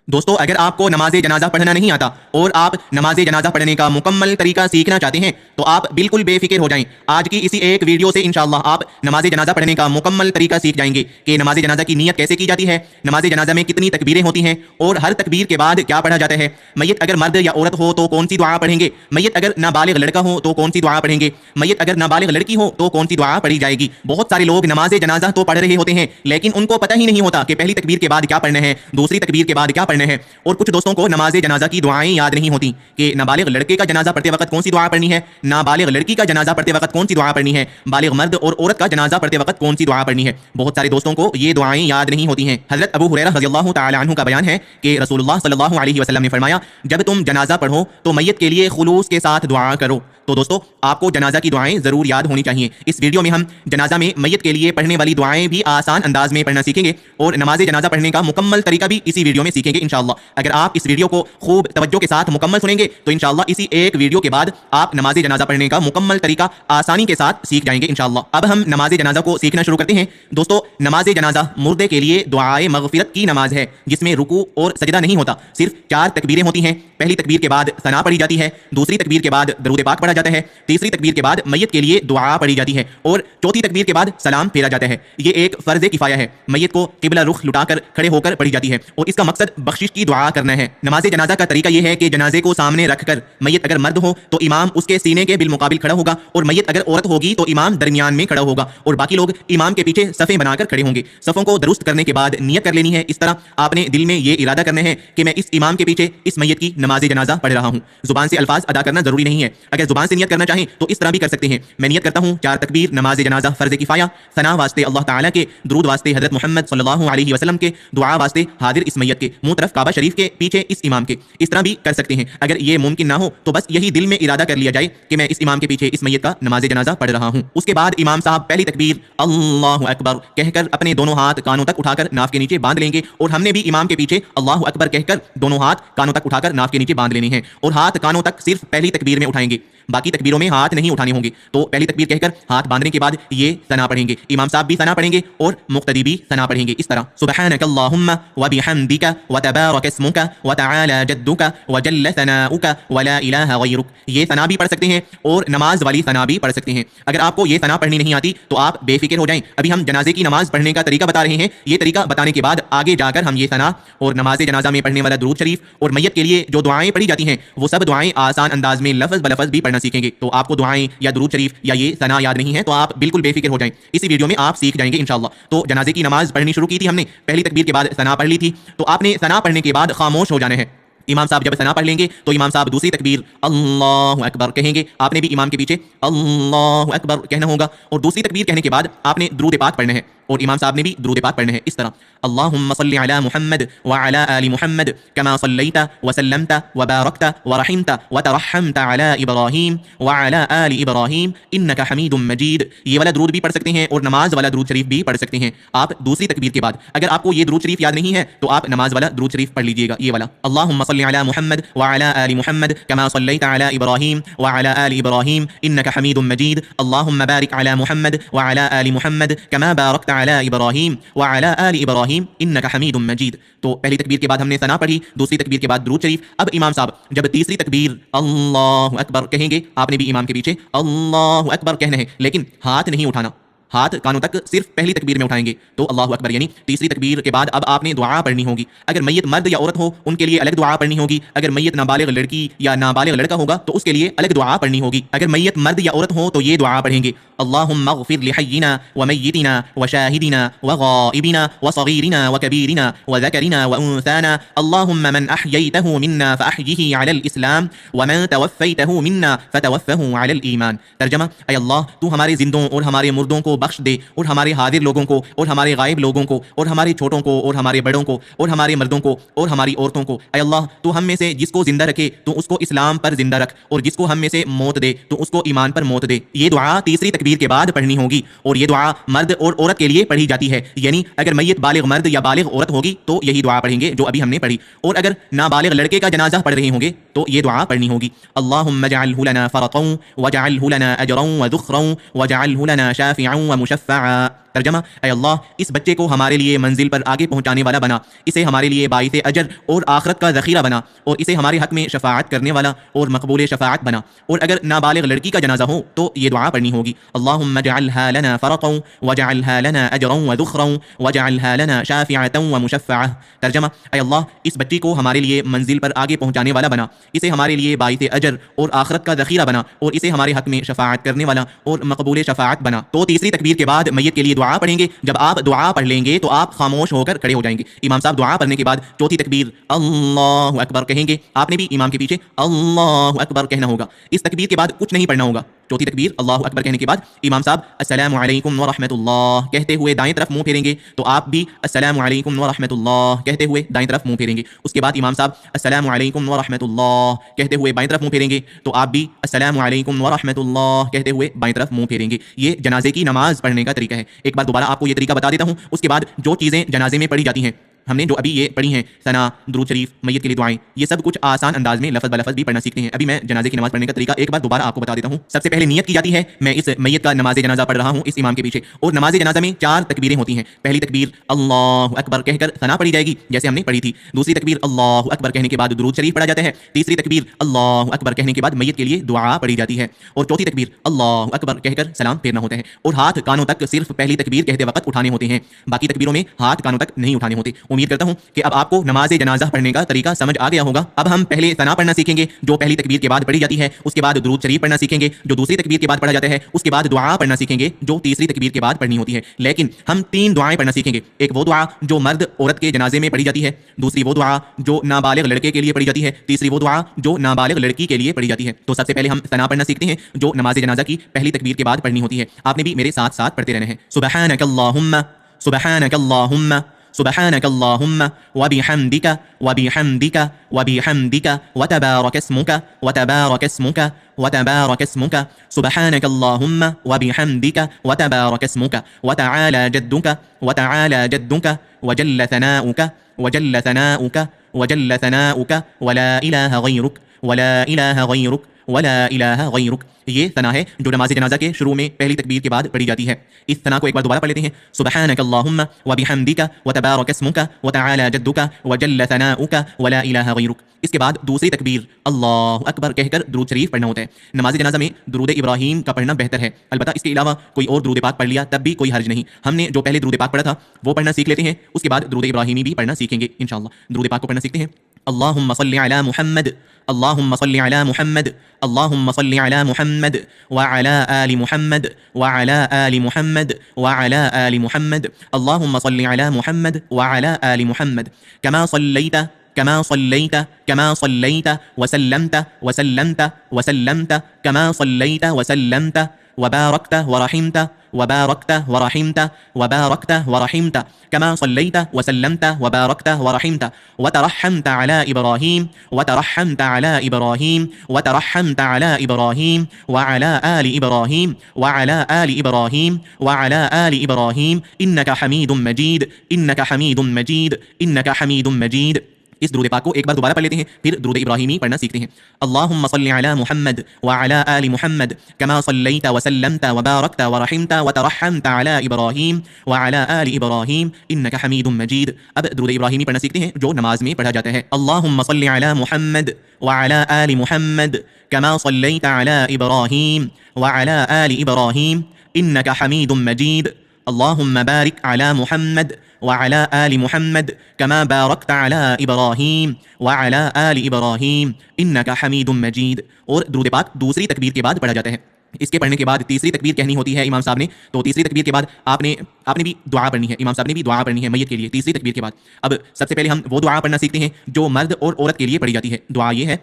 دوستو اگر آپ کو نماز جنازہ پڑھنا نہیں آتا اور آپ نماز جنازہ پڑھنے کا مکمل طریقہ سیکھنا چاہتے ہیں تو آپ بالکل بے فکر ہو جائیں۔ آج کی اسی ایک ویڈیو سے انشاءاللہ آپ نماز جنازہ پڑھنے کا مکمل طریقہ سیکھ جائیں گے کہ نماز جنازہ کی نیت کیسے کی جاتی ہے، نماز جنازہ میں کتنی تکبیریں ہوتی ہیں اور ہر تکبیر کے بعد کیا پڑھا جاتا ہے، میت اگر مرد یا عورت ہو تو کون سی دعا پڑھیں گے، میت اگر نابالغ لڑکا ہو تو کون سی دعا پڑھیں گے، میت اگر نابالغ لڑکی ہو تو کون سی دعا پڑھی جائے گی۔ بہت سارے لوگ نماز جنازہ تو پڑھ رہے ہوتے ہیں لیکن ان کو پتہ ہی نہیں ہوتا کہ پہلی تکبیر کے بعد کیا پڑھنا ہے، دوسری تکبیر کے بعد کیا پڑھنا ہے، اور کچھ دوستوں کو نماز جنازہ کی دعائیں یاد نہیں ہوتی کہ نابالغ لڑکے کا جنازہ پڑھتے وقت کون سی دعا پڑھنی ہے، نابالغ لڑکی کا جنازہ پڑھتے وقت کون سی دعا پڑھنی ہے، بالغ مرد اور عورت کا جنازہ پڑھتے وقت کون سی دعا پڑھنی ہے۔ بہت سارے دوستوں کو یہ دعائیں یاد نہیں ہوتی ہیں۔ حضرت ابو ہریرہ رضی اللہ تعالی عنہ کا بیان ہے کہ رسول اللہ صلی اللہ علیہ وسلم نے فرمایا جب تم جنازہ پڑھو تو میت کے لیے خلوص کے ساتھ دعا کرو۔ تو دوستو آپ کو جنازہ کی دعائیں ضرور یاد ہونی چاہیے۔ اس ویڈیو میں ہم جنازہ میں میت کے لیے پڑھنے والی دعائیں بھی آسان انداز میں پڑھنا سیکھیں گے اور نماز جنازہ پڑھنے کا مکمل طریقہ بھی اسی ویڈیو میں سیکھیں گے انشاءاللہ۔ اگر آپ اس ویڈیو کو خوب توجہ کے ساتھ مکمل سنیں گے تو انشاءاللہ اسی ایک ویڈیو کے بعد آپ نماز جنازہ پڑھنے کا مکمل طریقہ آسانی کے ساتھ سیکھ جائیں گے انشاءاللہ۔ اب ہم نماز جنازہ کو سیکھنا شروع کرتے ہیں۔ دوستو نماز جنازہ مردے کے لیے دعائے مغفرت کی نماز ہے جس میں رکوع اور سجدہ نہیں ہوتا، صرف 4 تکبیریں ہوتی ہیں۔ پہلی تکبیر کے بعد ثنا پڑھی جاتی ہے، دوسری تکبیر کے بعد درود پاک پڑھا جاتا ہے، تیسری تکبیر کے بعد میت کے لیے دعا پڑھی جاتی ہے اور چوتھی تکبیر کے بعد سلام پھیرا جاتا ہے۔ یہ ایک فرض کفایہ ہے، میت کو قبلہ رخ لٹا کر کھڑے ہو کر پڑھی جاتی ہے اور اس کا مقصد بخشش کی دعا کرنا ہے۔ نماز جنازہ کا طریقہ یہ ہے کہ جنازے کو سامنے رکھ کر میت اگر مرد ہو تو امام اس کے سینے کے بالمقابل کھڑا ہوگا اور میت اگر عورت ہوگی تو امام درمیان میں کھڑا ہوگا اور باقی لوگ امام کے پیچھے صفیں بنا کر کھڑے ہوں گے۔ صفوں کو درست کرنے کے بعد نیت کر لینی ہے۔ اس طرح آپ نے دل میں یہ ارادہ کرنا ہے کہ میں اس امام کے پیچھے اس میت کی نماز جنازہ پڑھ رہا ہوں۔ زبان سے الفاظ ادا کرنا ضروری نہیں ہے، اگر زبان سے نیت کرنا چاہیں تو اس طرح بھی کر سکتے ہیں۔ میں نیت کرتا ہوں 4 تکبیر نماز جنازہ فرض کفایہ، ثنا واسطے اللہ تعالیٰ کے، درود واسطے حضرت محمد صلی اللہ علیہ وسلم کے، دعا واسطے حاضر اس میت کے، منہ طرف کعبہ شریف کے، پیچھے اس امام کے۔ اس طرح بھی کر سکتے ہیں۔ اگر یہ ممکن نہ ہو تو بس یہی دل میں ارادہ کر لیا جائے کہ میں اس امام کے پیچھے اس میت کا نماز جنازہ پڑھ رہا ہوں۔ اس کے بعد امام صاحب پہلی تکبیر اللہ اکبر کہہ کر اپنے دونوں ہاتھ کانوں تک اٹھا کر ناف کے نیچے باندھ لیں گے اور ہم نے بھی امام کے پیچھے اللہ اکبر کہہ کر دونوں ہاتھ کانوں تک اٹھا کر ناف کے نیچے باندھ لینے ہیں اور ہاتھ کانوں تک صرف پہلی تکبیر میں اٹھائیں گے، باقی تکبیروں میں ہاتھ نہیں اٹھانے ہوں گے۔ تو پہلی تکبیر کہہ کر ہاتھ باندھنے کے بعد یہ ثنا پڑھیں گے، امام صاحب بھی ثنا پڑھیں گے اور مقتدی بھی ثنا پڑھیں گے اس طرح سبحانک اللہم وبحمدک وتبارک اسمک وتعالی جدک وجل ثناؤک ولا الہ غیرک۔ یہ ثنا بھی پڑھ سکتے ہیں اور نماز والی ثنا بھی پڑھ سکتے ہیں۔ اگر آپ کو یہ ثنا پڑھنی نہیں آتی تو آپ بے فکر ہو جائیں، ابھی ہم جنازے کی نماز پڑھنے کا طریقہ بتا رہے ہیں۔ یہ طریقہ بتانے کے بعد آگے جا کر ہم یہ ثنا اور نماز جنازہ میں پڑھنے والا درود شریف اور میت کے لیے جو دعائیں پڑھی جاتی ہیں وہ سب دعائیں آسان انداز میں لفظ بلفظ بھی پڑھنا سیکھیں گے۔ تو آپ کو دعائیں یا درود شریف یا یہ ثنا یاد نہیں ہے تو آپ بالکل بے فکر ہو جائیں، اسی ویڈیو میں آپ سیکھ جائیں گے انشاءاللہ۔ تو جنازے کی نماز پڑھنی شروع کی تھی ہم نے، پہلی تکبیر کے بعد ثنا پڑھ لی تھی، تو آپ نے ثنا پڑھنے کے بعد خاموش ہو جانا ہے۔ امام صاحب جب ثنا پڑھ لیں گے تو امام صاحب دوسری تکبیر اللہ اکبر کہیں گے، آپ نے بھی امام کے پیچھے اللہ اکبر کہنا ہوگا اور دوسری تکبیر کہنے کے بعد آپ نے درود پاک پڑھنا ہے اور امام صاحب نے بھی درود پاک پڑھنا ہے اس طرح اللہم صلی علی محمد وعلی آل محمد کما صلیت وسلمت وبارکت ورحمت وترحمت علی ابراہیم وعلی آل ابراہیم انک حمید مجید۔ یہ والا درود بھی پڑھ سکتے ہیں اور نماز والا درود شریف بھی پڑھ سکتے ہیں آپ دوسری تکبیر کے بعد۔ اگر آپ کو یہ درود شریف یاد نہیں ہے تو آپ نماز والا درود شریف پڑھ لیجیے گا، یہ والا اللہم صلی علی محمد وعلی آل محمد کما صلیت علی ابراہیم وعلی آل ابراہیم انک حمید مجید اللہم بارک علی محمد وعلی آل محمد کما بارکت علی ابراہیم وعلی آل ابراہیم انک حمید مجید۔ تو پہلی تکبیر کے بعد ہم نے ثنا پڑھی، دوسری تکبیر کے بعد درود شریف۔ اب امام صاحب جب تیسری تکبیر اللہ اکبر کہیں گے، آپ نے بھی امام کے پیچھے اللہ اکبر کہنا ہے لیکن ہاتھ نہیں اٹھانا، ہاتھ کانوں تک صرف پہلی تکبیر میں اٹھائیں گے۔ تو اللہ اکبر یعنی تیسری تکبیر کے بعد اب آپ نے دعا پڑھنی ہوگی۔ اگر میت مرد یا عورت ہو ان کے لیے الگ دعا پڑھنی ہوگی، اگر میت نابالغ لڑکی یا نابالغ لڑکا ہوگا تو اس کے لیے الگ دعا پڑھنی ہوگی۔ اگر میت مرد یا عورت ہو تو یہ دعا پڑھیں گے اللہم اغفر لحینا ومیتنا وشاہدنا وغائبنا وصغیرنا وکبیرنا وذکرنا وانثانا اللہم من احییتہ منا فاحیہ علی الاسلام ومن توفیتہ منا فتوفہ علی الایمان۔ ترجمہ، اے اللہ تو ہمارے زندوں اور ہمارے مردوں کو بخش دے اور ہمارے حاضر لوگوں کو اور ہمارے غائب لوگوں کو اور ہمارے چھوٹوں کو اور ہمارے بڑوں کو اور ہمارے مردوں کو اور ہماری عورتوں کو۔ اے اللہ تو ہم میں سے جس کو زندہ رکھے تو اس کو اسلام پر زندہ رکھ اور جس کو ہم میں سے موت دے تو اس کو ایمان پر موت دے۔ یہ دعا تیسری تکبیر کے بعد پڑھنی ہوگی اور یہ دعا مرد اور عورت کے لیے پڑھی جاتی ہے، یعنی اگر میت بالغ مرد یا بالغ عورت ہوگی تو یہی دعا پڑھیں گے جو ابھی ہم نے پڑھی، اور اگر نابالغ لڑکے کا جنازہ پڑھ رہے ہوں گے تو یہ دعا پڑھنی ہوگی اللہم اجعلہ لنا فرطا واجعلہ لنا اجرا وذخرا واجعلہ لنا شافعا ومشفعا۔ ترجمہ: اے اللہ اس بچے کو ہمارے لیے منزل پر آگے پہنچانے والا بنا، اسے ہمارے لیے باعث اجر اور آخرت کا ذخیرہ بنا، اور اسے ہمارے حق میں شفاعت کرنے والا اور مقبول شفاعت بنا۔ اور اگر نابالغ لڑکی کا جنازہ ہو تو یہ دعا پڑھنی ہوگی: اللہم اجعلها لنا فرقا واجعلها لنا اجرا وذخرا واجعلها لنا شافعة ومشفعة۔ ترجمہ: اے اللہ اس بچی کو ہمارے لیے منزل پر آگے پہنچانے والا بنا، اسے ہمارے لیے باعث اجر اور آخرت کا ذخیرہ بنا، اور اسے ہمارے حق میں شفاعت کرنے والا اور مقبول شفاعت بنا۔ تو تیسری تکبیر کے بعد میت کے لیے دعا پڑھیں گے۔ جب آپ دعا پڑھ لیں گے تو آپ خاموش ہو کر کھڑے ہو جائیں گے۔ امام صاحب دعا پڑھنے کے بعد چوتھی تکبیر اللہ اکبر کہیں گے۔ آپ نے بھی امام کے پیچھے اللہ اکبر کہنا ہوگا۔ اس تکبیر کے بعد کچھ نہیں پڑھنا ہوگا۔ چوتھی تکبیر اللہ اکبر کہنے کے بعد امام صاحب السلام علیکم ورحمۃ اللہ کہتے ہوئے دائیں طرف منہ پھیریں گے، تو آپ بھی السلام علیکم ورحمۃ اللہ کہتے ہوئے دائیں طرف منہ پھیریں گے۔ اس کے بعد امام صاحب السلام علیکم ورحمۃ اللہ کہتے ہوئے بائیں طرف منہ پھیریں گے، تو آپ بھی السلام علیکم ورحمۃ اللہ کہتے ہوئے بائیں طرف منہ پھیریں گے۔ یہ جنازے کی نماز پڑھنے کا طریقہ ہے۔ ایک بار دوبارہ آپ کو یہ طریقہ بتا دیتا ہوں۔ اس کے بعد جو چیزیں جنازے میں پڑھی جاتی ہیں، ہم نے جو ابھی یہ پڑھی ہیں، ثنا، درود شریف، میت کے لیے دعائیں، یہ سب کچھ آسان انداز میں لفظ بلفظ بھی پڑھنا سیکھتے ہیں۔ ابھی میں جنازے کی نماز پڑھنے کا طریقہ ایک بار دوبارہ آپ کو بتا دیتا ہوں۔ سب سے پہلے نیت کی جاتی ہے، میں اس میت کا نماز جنازہ پڑھ رہا ہوں اس امام کے پیچھے، اور نماز جنازہ میں 4 تکبیریں ہوتی ہیں۔ پہلی تکبیر اللہ اکبر کہہ کر ثنا پڑھی جائے گی جیسے ہم نے پڑھی تھی۔ دوسری تکبیر اللہ اکبر کہنے کے بعد درود شریف پڑھا جاتا ہے۔ تیسری تکبیر اللہ اکبر کہنے کے بعد میت کے لیے دعا پڑھی جاتی ہے، اور چوتھی تکبیر اللہ اکبر کہہ کر سلام پھیرنا ہوتا ہے، اور ہاتھ کانوں تک صرف پہلی تکبیر کہتے وقت اٹھانے ہوتے ہیں، باقی تکبیروں میں ہاتھ کانوں تک نہیں اٹھانے ہوتے۔ امید کرتا ہوں کہ اب آپ کو نماز جنازہ پڑھنے کا طریقہ سمجھ آ گیا ہوگا۔ اب ہم پہلے ثنا پڑھنا سیکھیں گے جو پہلی تکبیر کے بعد پڑھی جاتی ہے، اس کے بعد درود شریف پڑھنا سیکھیں گے جو دوسری تکبیر کے بعد پڑھا جاتا ہے، اس کے بعد دعا پڑھنا سیکھیں گے جو تیسری تکبیر کے بعد پڑھنی ہوتی ہے۔ لیکن ہم 3 دعائیں پڑھنا سیکھیں گے۔ ایک وہ دعا جو مرد عورت کے جنازے میں پڑھی جاتی ہے، دوسری وہ دعا جو نابالغ لڑکے کے لیے پڑھی جاتی ہے، تیسری وہ دعا جو نابالغ لڑکی کے لیے پڑھی جاتی ہے۔ تو سب سے پہلے ہم ثنا پڑھنا سیکھتے ہیں جو نماز جنازہ کی پہلی تکبیر کے بعد پڑھنی ہوتی ہے۔ آپ نے بھی میرے ساتھ ساتھ پڑھتے رہنا ہے۔ سبحانک اللہم سبحانک اللہم سبحانك اللهم وبحمدك وبحمدك وبحمدك وتبارك اسمك وتبارك اسمك وتبارك اسمك سبحانك اللهم وبحمدك وتبارك اسمك وتعالى جدك وتعالى جدك وجل ثناؤك وجل ثناؤك وجل ثناؤك ولا إله غيرك ولا إله غيرك ولا الہ غیرک۔ یہ ثنا ہے جو نماز جنازہ کے شروع میں پہلی تکبیر کے بعد پڑھی جاتی ہے۔ اس ثنا کو ایک بار دوبارہ پڑھ لیتے ہیں۔ سبحانک اللہم وبحمدک وتبارک اسمک وتعالی جدک وجل ثناؤک ولا الہ غیرک۔ اس کے بعد دوسری تکبیر اللہ اکبر کہہ کر درود شریف پڑھنا ہوتا ہے۔ نماز جنازہ میں درود ابراہیم کا پڑھنا بہتر ہے، البتہ اس کے علاوہ کوئی اور درود پاک پڑھ لیا تب بھی کوئی حرج نہیں۔ ہم نے جو پہلے درود پاک پڑھا تھا وہ پڑھنا سیکھ لیتے ہیں، اس کے بعد درود ابراہیمی بھی پڑھنا سیکھیں گے انشاءاللہ۔ درود پاک کو پڑھنا سیکھتے ہیں۔ اللہم صلی علی محمد اللہم صلی علی محمد اللہم صلی علی محمد وعلی آل محمد وعلی آل محمد وعلی آل محمد اللہم صلی علی محمد وعلی آل محمد کما صلیت كما صليت كما صليت وسلمت وسلمت وسلمت كما صليت وسلمت وباركت ورحمت وباركت ورحمت وباركت ورحمت كما صليت وسلمت وباركت ورحمت وترحمت على إبراهيم وترحمت على إبراهيم وترحمت على إبراهيم وعلى آل إبراهيم وعلى آل إبراهيم وعلى آل إبراهيم إنك حميد مجيد إنك حميد مجيد إنك حميد مجيد۔ اس درود پاک کو ایک بار دوبارہ پڑھ لیتے ہیں، پھر درود ابراہیمی پڑھنا سیکھتے ہیں۔ اللہم صلی علی محمد وعلی آل محمد کما صلیت وسلمت وبارکت ورحمت وترحمت علی ابراہیم وعلی آل ابراہیم انک حمید مجید۔ اب درود ابراہیمی پڑھنا سیکھتے ہیں جو نماز میں پڑھا جاتا ہے۔ اللہم صلی علی محمد وعلی آل محمد کما صلیت علی ابراہیم وعلی آل ابراہیم انک حمید مجید۔ اللہم بارک علی محمد وعلى آل محمد كما باركت على إبراهيم وعلى آل إبراهيم إنك حميد مجيد۔ اور درود پاک دوسری تکبیر کے بعد پڑھا جاتا ہے۔ اس کے پڑھنے کے بعد تیسری تکبیر کہنی ہوتی ہے امام صاحب نے، تو تیسری تکبیر کے بعد آپ نے بھی دعا پڑھنی ہے، امام صاحب نے بھی دعا پڑھنی ہے میت کے لیے تیسری تکبیر کے بعد۔ اب سب سے پہلے ہم وہ دعا پڑھنا سیکھتے ہیں جو مرد اور عورت کے لیے پڑھی جاتی ہے۔ دعا یہ ہے: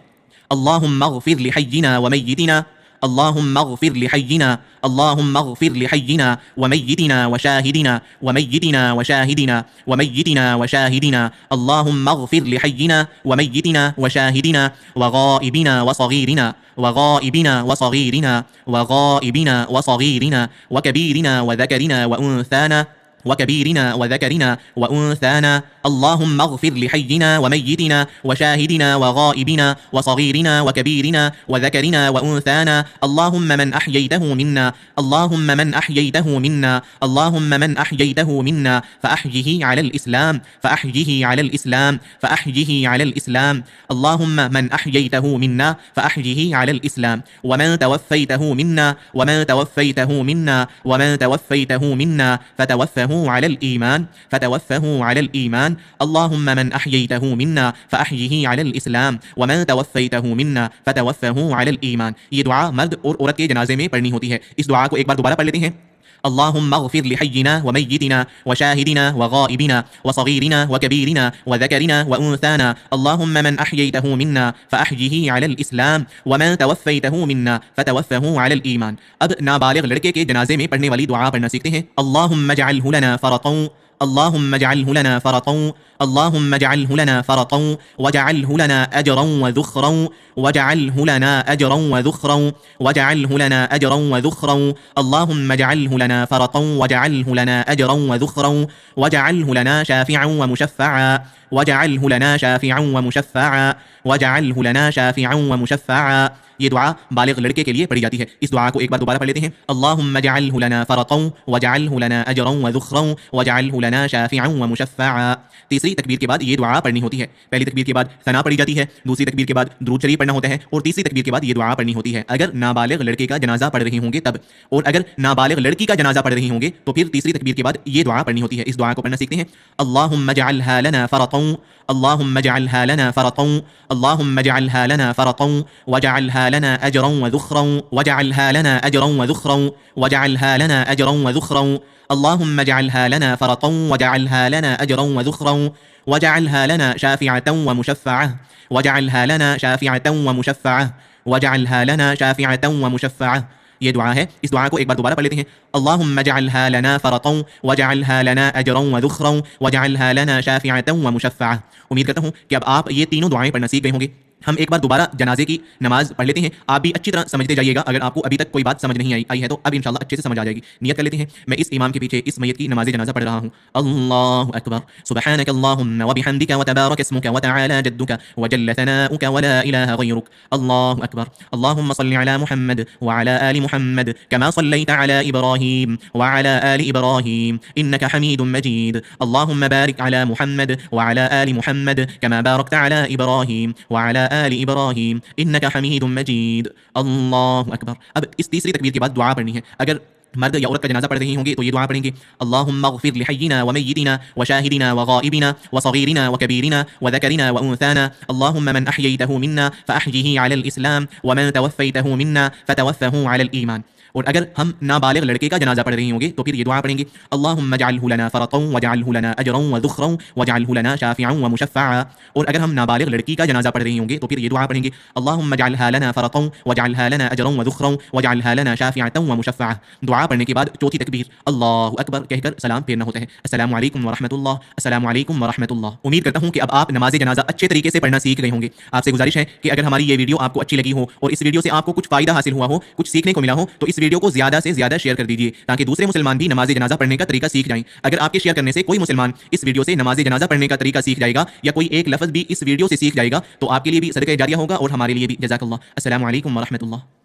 اللہم اغفر لحینا ومیتنا اللهم اغفر لحينا اللهم اغفر لحينا وميتنا وشاهدنا وميتنا وشاهدنا وميتنا وشاهدنا اللهم اغفر لحينا وميتنا وشاهدنا وغائبنا وصغيرنا وغائبنا وصغيرنا وغائبنا وصغيرنا وكبيرنا وذكرنا وأنثانا وكبيرنا وذكرنا وأنثانا اللهم اغفر لحينا وميتنا وشاهدنا وغائبنا وصغيرنا وكبيرنا وذكرنا وأنثانا اللهم من أحييته منا اللهم من أحييته منا اللهم من أحييته منا فأحيه على الإسلام فأحيه على الإسلام فأحيه على الإسلام اللهم من أحييته منا فأحيه على الإسلام ومن توفيته منا ومن توفيته منا ومن توفيته منا فتوفه على الإيمان فتوفه على الإيمان اللهم من أحييته منا فأحيه على الإسلام ومن توفيته منا فتوفه على الإيمان. یہ دعا مرد اور عورت کے جنازے میں پڑھنی ہوتی ہے. اس دعا کو ایک بار دوبارہ پڑھ لیتے ہیں. اللهم اغفر لحينا وميتنا وشاهدنا وغائبنا وصغيرنا وكبيرنا وذكرنا وأنثانا اللهم من أحييته منا فأحيه على الإسلام ومن توفيته منا فتوفه على الإيمان. اب نابالغ لڑکے کے جنازے میں پڑھنے والی دعا پڑھنا سیکھتے ہیں. اللهم اجعله لنا فرطا اللهم اجعله لنا فرطا اللهم اجعله لنا فرطا واجعله لنا أجرا وذخرا واجعله لنا أجرا وذخرا واجعله لنا أجرا وذخرا اللهم اجعله لنا فرطا واجعله لنا أجرا وذخرا واجعله لنا شافعا ومشفعا واجعله لنا شافعا ومشفعا واجعله لنا شافعا ومشفعا. یہ دعا بالغ لڑکے کے لیے پڑھی جاتی ہے. اس دعا کو ایک بار دوبارہ پڑھ لیتے ہیں. اللهم اجعله لنا فرطا واجعله لنا اجرا وذخرا واجعله لنا شافعا ومشفعا. تیسری تکبیر کے بعد یہ دعا پڑھنی ہوتی ہے. پہلی تکبیر کے بعد ثنا پڑھی جاتی ہے, دوسری تکبیر کے بعد درود شریف پڑھنا ہوتا ہے, اور تیسری تکبیر کے بعد یہ دعا پڑھنی ہوتی ہے اگر نابالغ لڑکے کا جنازہ پڑھ رہے ہوں گے تب, اور اگر نابالغ لڑکی کا جنازہ پڑھ رہے ہوں گے تو پھر تیسری تکبیر کے بعد یہ دعا پڑھنی ہوتی ہے. اس دعا کو پڑھنا سیکھتے ہیں. اللهم اجعلها لنا فرطا اللهم اجعلها لنا فرطا اللهم اجعلها لنا فرطا واجعلها لنا أجرا وذخرا واجعلها لنا أجرا وذخرا واجعلها لنا أجرا وذخرا اللهم اجعلها لنا فرطا واجعلها لنا أجرا وذخرا واجعلها لنا شافعة ومشفعة واجعلها لنا شافعة ومشفعة واجعلها لنا شافعة ومشفعة. یہ دعا ہے. اس دعا کو ایک بار دوبارہ پڑھ لیتے ہیں. اللهم اجعلها لنا فرطا واجعلها لنا اجرا وذخرا واجعلها لنا شافعة ومشفعة. امید کرتا ہوں کہ اب آپ یہ تینوں دعائیں پڑھنا سیکھ گئے ہوں گے. ہم ایک بار دوبارہ جنازے کی نماز پڑھ لیتے ہیں. آپ بھی اچھی طرح سمجھتے جائیے گا. اگر آپ کو ابھی تک کوئی بات سمجھ نہیں آئی ہے تو اب انشاءاللہ اچھے سے سمجھ آ جائے گی. نیت کر لیتے ہیں. میں اس امام کے پیچھے اس میت کی نماز جنازہ پڑھ رہا ہوں. اللہ اکبر. سبحانك اللهم وبحمدك وتبارك اسمك وتعالى جدك وجل ثناؤك ولا اله غيرك. الله اكبر. اللهم صل على محمد وعلى آل محمد كما صليت على ابراهيم وعلى آل ابراهيم انك حميد مجيد. اللهم بارك على محمد وعلى آل محمد كما باركت على ابراهيم وعلى آل ابراہیم انک حمید مجید. اللہ اکبر. اب اس تیسری تکبیر کے بعد دعا پڑھنی ہے. اگر مرد یا عورت کا جنازہ پڑھ رہی ہوں گے تو یہ دعا پڑھیں گے. اللهم اغفر لحينا وميتنا وشاهدنا وغائبنا وصغيرنا وكبيرنا وذكرنا وأنثانا اللهم من أحييته منا فأحيه على الإسلام ومن توفيته منا فتوفه على الإيمان. اور اگر ہم نابالغ لڑکے کا جنازہ پڑھ رہے ہوں گے تو پھر یہ دعا پڑھیں گے. اللهم اجعله لنا فرطا واجعله لنا اجرا وذخرا واجعله لنا شافعا ومشفعا. اور اگر ہم نابالغ لڑکی کا جنازہ پڑھ رہے ہوں گے تو پھر یہ دعا پڑھیں گے. اللهم اجعلها لنا فرطا واجعلها لنا اجرا وذخرا واجعلها لنا شافعا ومشفعا. دعا پڑھنے کے بعد چوتھی تکبیر اللہ اکبر کہہ کر سلام پھیرنا ہوتا ہے. السلام علیکم ورحمۃ اللہ. السلام علیکم ورحمۃ اللہ. امید کرتا ہوں کہ اب آپ نماز جنازہ اچھے طریقے سے پڑھنا سیکھ گئے ہوں گے. آپ سے گزارش ہے کہ اگر ہماری یہ ویڈیو آپ کو اچھی لگی ہو اور اس ویڈیو سے آپ کو کچھ فائدہ حاصل ہوا ہو, کچھ سیکھنے کو ملا ہو, تو اس ویڈیو کو زیادہ سے زیادہ شیئر کر دیجیے تاکہ دوسرے مسلمان بھی نماز جنازہ پڑھنے کا طریقہ سیکھ جائیں. اگر آپ کے شیئر کرنے سے کوئی مسلمان اس ویڈیو سے نماز جنازہ پڑھنے کا طریقہ سیکھ جائے گا یا کوئی ایک لفظ بھی اس ویڈیو سے سیکھ جائے گا تو آپ کے لیے بھی صدقہ جاریہ ہوگا اور ہمارے لیے بھی. جزاک اللہ. السلام علیکم ورحمۃ اللہ.